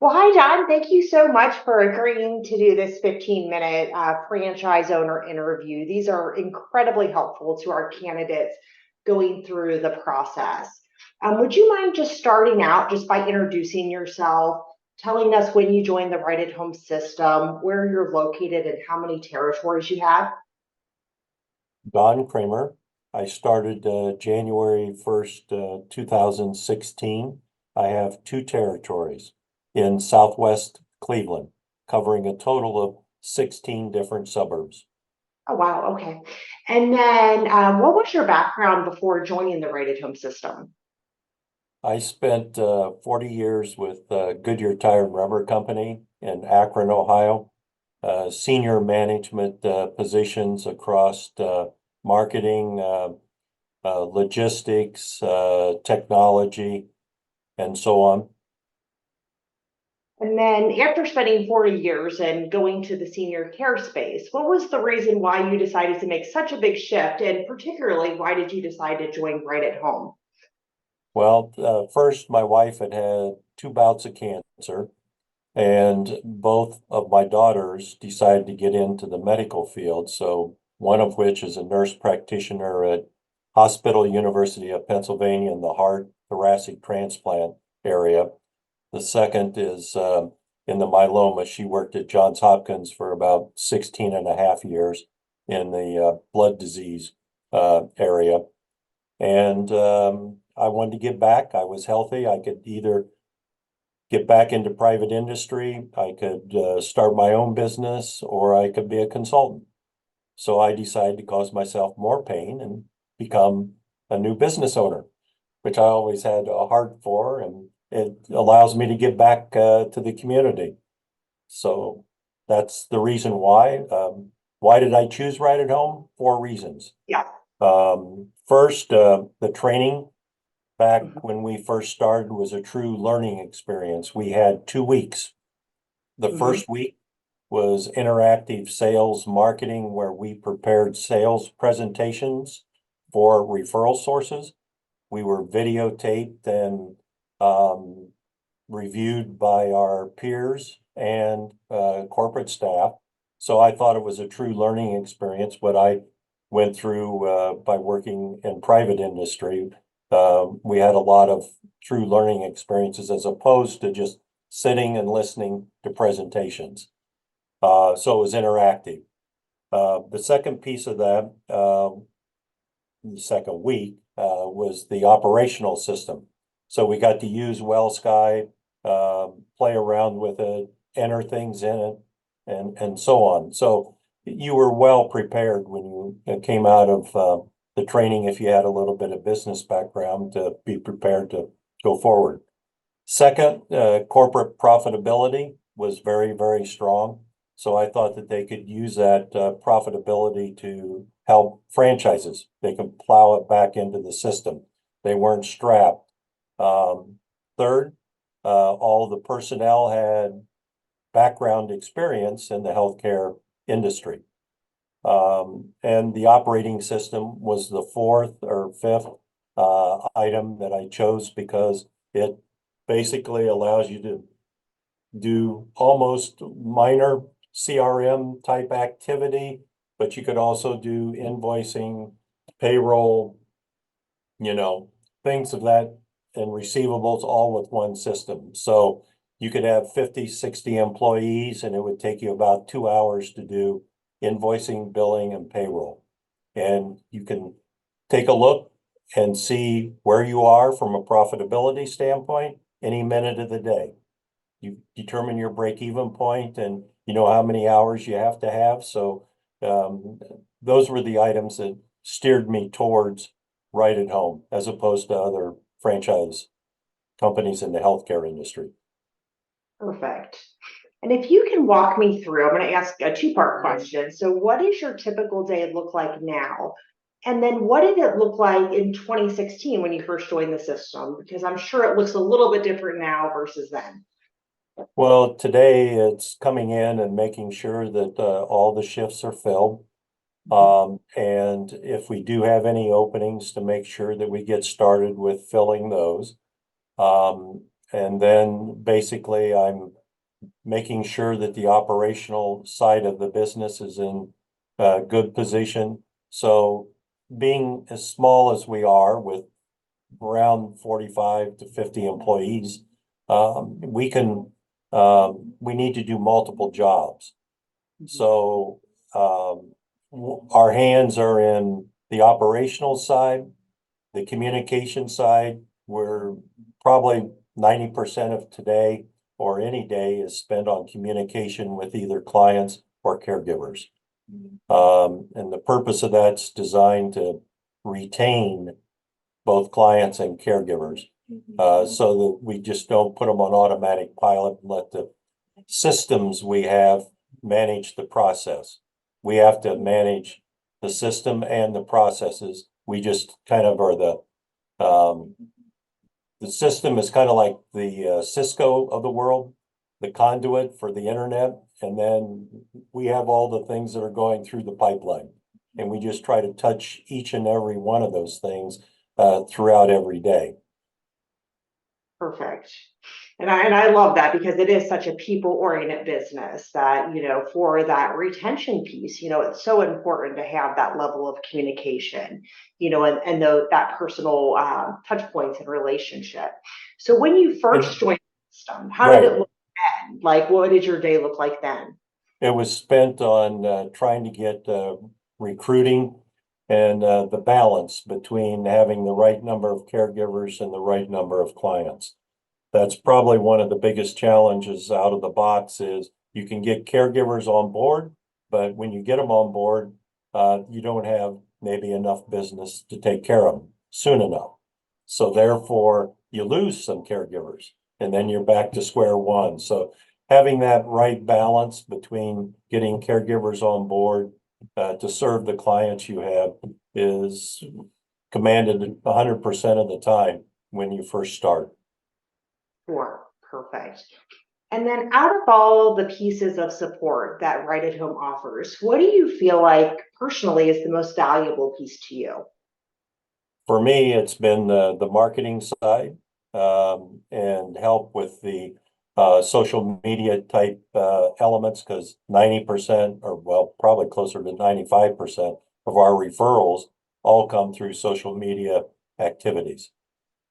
Well, hi, Don. Thank you so much for agreeing to do this 15-minute franchise owner interview. These are incredibly helpful to our candidates going through the process. Would you mind just starting out just by introducing yourself, telling us when you joined the Right at Home system, where you're located, and how many territories you have? Donn Kramer. I started January 1st, 2016. I have two territories in Southwest Cleveland, covering a total of 16 different suburbs. Oh, wow. Okay. And then what was your background before joining the Right at Home system? I spent 40 years with Goodyear Tire and Rubber Company in Akron, Ohio. Senior management positions across marketing, logistics, technology, and so on. And then after spending 40 years and going to the senior care space, what was the reason why you decided to make such a big shift? And particularly, why did you decide to join Right at Home? Well, first, my wife had had two bouts of cancer, and both of my daughters decided to get into the medical field. So, one of which is a nurse practitioner at Hospital University of Pennsylvania in the heart thoracic transplant area. The second is in the myeloma. She worked at Johns Hopkins for about 16 and a half years in the blood disease area. And I wanted to give back. I was healthy. I could either get back into private industry, I could start my own business, or I could be a consultant. So I decided to cause myself more pain and become a new business owner, which I always had a heart for, and it allows me to give back to the community. So that's the reason why. Why did I choose Right at Home? Four reasons. Yeah. First, the training back Mhm. when we first started was a true learning experience. We had 2 weeks. The Mhm. first week was interactive sales marketing, where we prepared sales presentations for referral sources. We were videotaped and reviewed by our peers and corporate staff. So I thought it was a true learning experience. What I went through by working in private industry, we had a lot of true learning experiences as opposed to just sitting and listening to presentations. So it was interactive. The second piece of that, the second week, was the operational system. So we got to use WellSky, play around with it, enter things in it, and so on. So you were well prepared when you came out of the training, if you had a little bit of business background, to be prepared to go forward. Second, corporate profitability was very, very strong. So I thought that they could use that profitability to help franchises. They could plow it back into the system. They weren't strapped. Third, all the personnel had background experience in the healthcare industry. And the operating system was the fourth or fifth item that I chose because it basically allows you to do almost minor CRM type activity, but you could also do invoicing, payroll, you know, things of that, and receivables all with one system. So you could have 50, 60 employees, and it would take you about 2 hours to do invoicing, billing, and payroll. And you can take a look and see where you are from a profitability standpoint any minute of the day. You determine your break-even point, and you know how many hours you have to have. So those were the items that steered me towards Right at Home as opposed to other franchise companies in the healthcare industry. Perfect. And if you can walk me through, I'm going to ask a two-part question. So, what does your typical day look like now? And then, what did it look like in 2016 when you first joined the system? Because I'm sure it looks a little bit different now versus then. Well, today it's coming in and making sure that all the shifts are filled. And if we do have any openings, to make sure that we get started with filling those. Um, And then basically I'm making sure that the operational side of the business is in a good position. So being as small as we are with around 45 to 50 employees, we need to do multiple jobs. So our hands are in the operational side, the communication side. We're probably 90% of today or any day is spent on communication with either clients or caregivers. And the purpose of that's designed to retain both clients and caregivers, so that we just don't put them on automatic pilot and let the systems we have manage the process. We have to manage the system and the processes. We just kind of are the system is kind of like the Cisco of the world, the conduit for the internet. And then we have all the things that are going through the pipeline. And we just try to touch each and every one of those things throughout every day. Perfect. And I love that, because it is such a people-oriented business that, for that retention piece, it's so important to have that level of communication, and that personal touch points and relationship. So when you first joined the system, how did it look then? Like, what did your day look like then? It was spent on trying to get recruiting and the balance between having the right number of caregivers and the right number of clients. That's probably one of the biggest challenges out of the box is you can get caregivers on board, but when you get them on board, you don't have maybe enough business to take care of them soon enough. So therefore you lose some caregivers and then you're back to square one. So having that right balance between getting caregivers on board to serve the clients you have is commanded 100% of the time when you first start. Sure, perfect. And then out of all the pieces of support that Right at Home offers, what do you feel like personally is the most valuable piece to you? For me, it's been the marketing side and help with the social media type elements, because 90% or well, probably closer to 95% of our referrals all come through social media activities.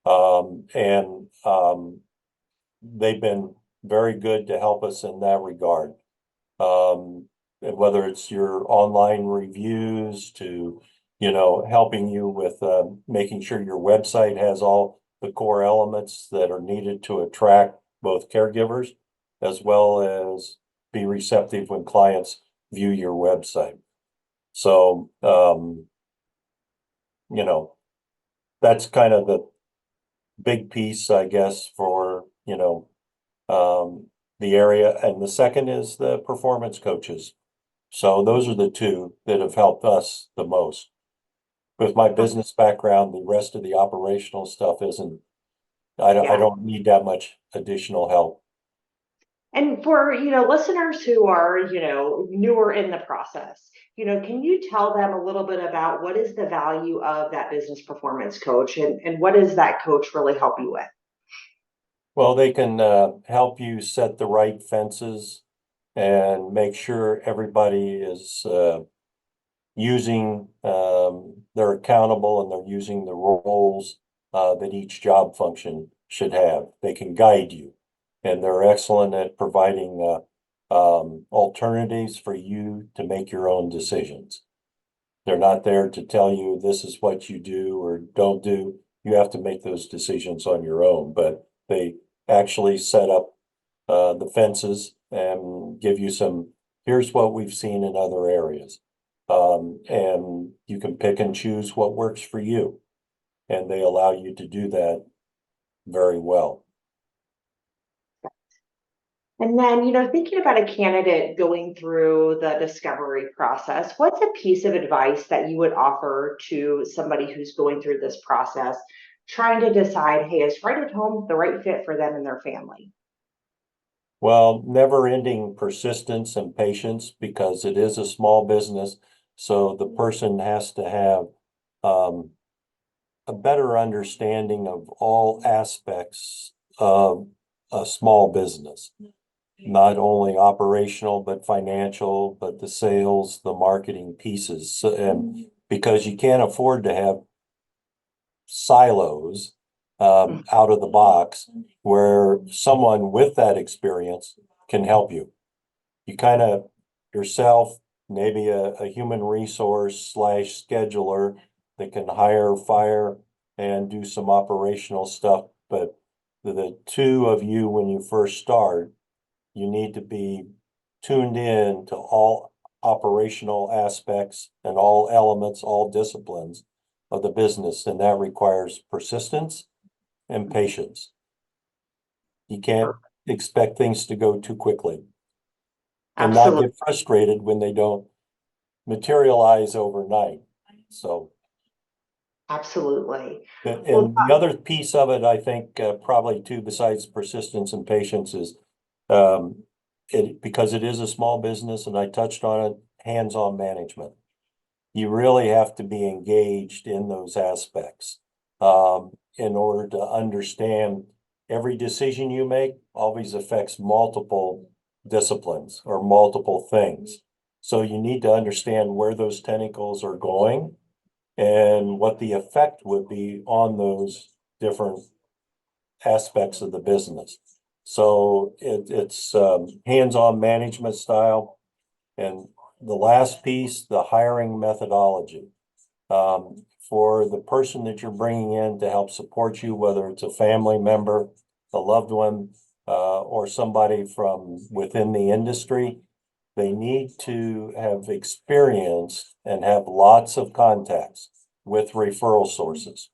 And they've been very good to help us in that regard. Whether it's your online reviews to, helping you with making sure your website has all the core elements that are needed to attract both caregivers as well as be receptive when clients view your website. So, that's kind of the big piece, I guess, for, the area. And the second is the performance coaches. So those are the two that have helped us the most. With my business background, the rest of the operational stuff isn't, I don't need that much additional help. And for, listeners who are, newer in the process, can you tell them a little bit about what is the value of that business performance coach, and what does that coach really help you with? Well, they can help you set the right fences and make sure everybody is using, they're accountable and they're using the roles that each job function should have. They can guide you, and they're excellent at providing alternatives for you to make your own decisions. They're not there to tell you this is what you do or don't do. You have to make those decisions on your own, but they actually set up the fences and give you some, here's what we've seen in other areas. And you can pick and choose what works for you. And they allow you to do that very well. And then, thinking about a candidate going through the discovery process, what's a piece of advice that you would offer to somebody who's going through this process, trying to decide, hey, is Right at Home the right fit for them and their family? Well, never-ending persistence and patience, because it is a small business. So the person has to have a better understanding of all aspects a small business. Not only operational, but financial, but the sales, the marketing pieces. So, and because you can't afford to have silos out of the box where someone with that experience can help you. You kind of yourself, maybe a human resource / scheduler that can hire, fire, and do some operational stuff. But the two of you, when you first start, you need to be tuned in to all operational aspects and all elements, all disciplines of the business. And that requires persistence and patience. You can't expect things to go too quickly and not get frustrated when they don't materialize overnight. So. Absolutely. And the other piece of it, I think, probably too, besides persistence and patience is, because it is a small business, and I touched on it, hands-on management. You really have to be engaged in those aspects, in order to understand every decision you make always affects multiple disciplines or multiple things. So you need to understand where those tentacles are going and what the effect would be on those different aspects of the business. So it's hands-on management style. And the last piece, the hiring methodology. For the person that you're bringing in to help support you, whether it's a family member, a loved one, or somebody from within the industry, they need to have experience and have lots of contacts with referral sources.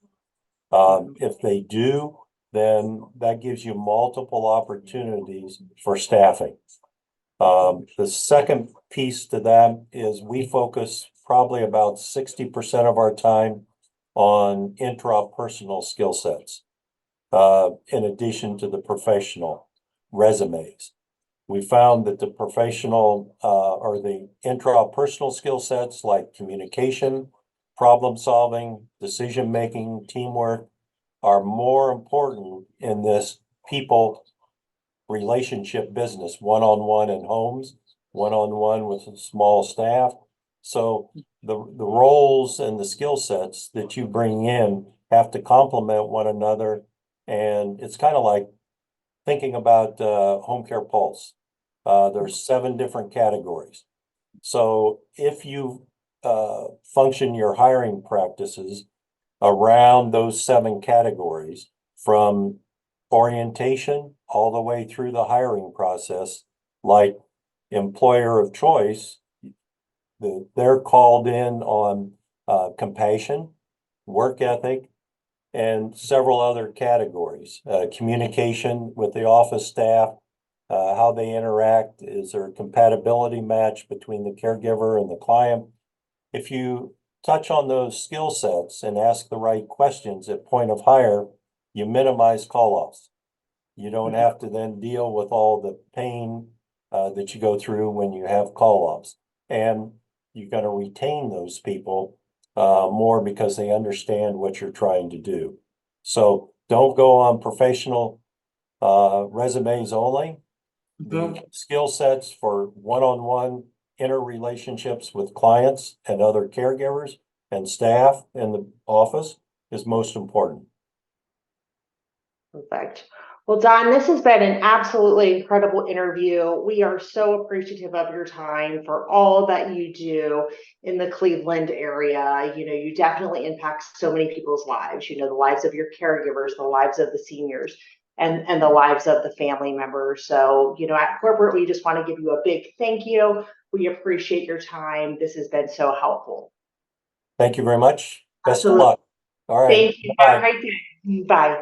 If they do, then that gives you multiple opportunities for staffing. The second piece to that is we focus probably about 60% of our time on intra-personal skill sets, in addition to the professional resumes. We found that the professional or the intra-personal skill sets like communication, problem solving, decision making, teamwork are more important in this people relationship business, one-on-one in homes, one-on-one with a small staff. So the roles and the skill sets that you bring in have to complement one another. And it's kind of like thinking about Home Care Pulse. There's 7 different categories. So if you function your hiring practices around those 7 categories, from orientation all the way through the hiring process, like employer of choice, they're called in on compassion, work ethic, and several other categories. Communication with the office staff, how they interact, is there a compatibility match between the caregiver and the client? If you touch on those skill sets and ask the right questions at point of hire, you minimize call-offs. You don't have to then deal with all the pain that you go through when you have call-offs. And you're going to retain those people more because they understand what you're trying to do. So don't go on professional resumes only. The skill sets for one-on-one interrelationships with clients and other caregivers and staff in the office is most important. Perfect. Well, Donn, this has been an absolutely incredible interview. We are so appreciative of your time for all that you do in the Cleveland area. You know, you definitely impact so many people's lives, you know, the lives of your caregivers, the lives of the seniors, and the lives of the family members. So, you know, at corporate, we just want to give you a big thank you. We appreciate your time. This has been so helpful. Thank you very much. Best of luck. All right. Thank you. Have a great day. Bye.